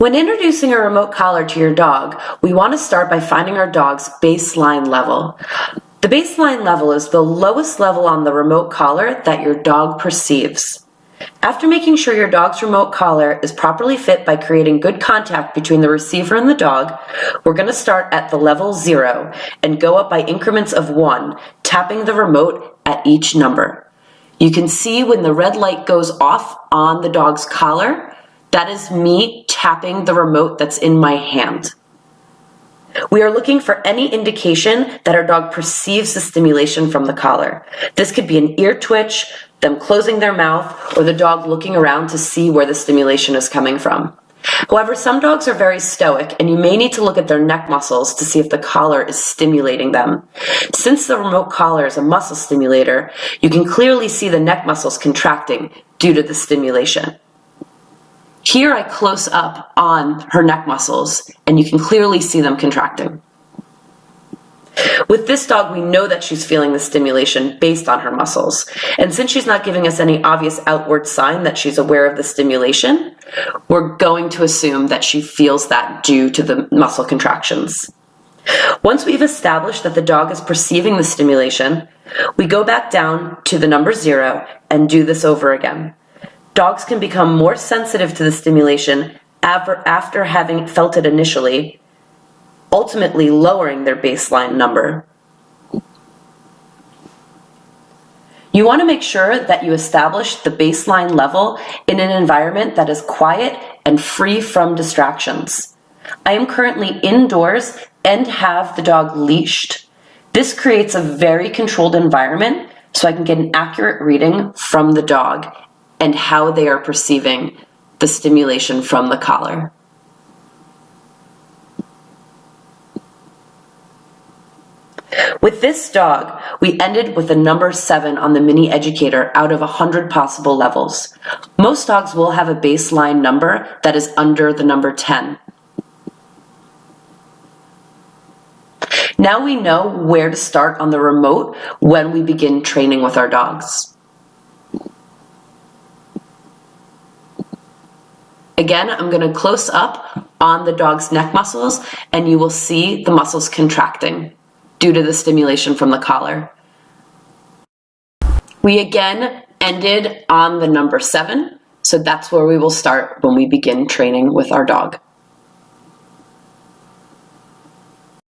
When introducing a remote collar to your dog, we want to start by finding our dog's baseline level. The baseline level is the lowest level on the remote collar that your dog perceives. After making sure your dog's remote collar is properly fit by creating good contact between the receiver and the dog, we're going to start at the level 0 and go up by increments of 1, tapping the remote at each number. You can see when the red light goes off on the dog's collar, that is me tapping the remote that's in my hand. We are looking for any indication that our dog perceives the stimulation from the collar. This could be an ear twitch, them closing their mouth, or the dog looking around to see where the stimulation is coming from. However, some dogs are very stoic, and you may need to look at their neck muscles to see if the collar is stimulating them. Since the remote collar is a muscle stimulator, you can clearly see the neck muscles contracting due to the stimulation. Here I close up on her neck muscles, and you can clearly see them contracting. With this dog, we know that she's feeling the stimulation based on her muscles. And since she's not giving us any obvious outward sign that she's aware of the stimulation, we're going to assume that she feels that due to the muscle contractions. Once we've established that the dog is perceiving the stimulation, we go back down to the number 0 and do this over again. Dogs can become more sensitive to the stimulation after having felt it initially, ultimately lowering their baseline number. You want to make sure that you establish the baseline level in an environment that is quiet and free from distractions. I am currently indoors and have the dog leashed. This creates a very controlled environment so I can get an accurate reading from the dog and how they are perceiving the stimulation from the collar. With this dog, we ended with a number 7 on the mini Educator out of 100 possible levels. Most dogs will have a baseline number that is under the number 10. Now we know where to start on the remote when we begin training with our dogs. Again, I'm going to close up on the dog's neck muscles, and you will see the muscles contracting due to the stimulation from the collar. We again ended on the number 7, so that's where we will start when we begin training with our dog.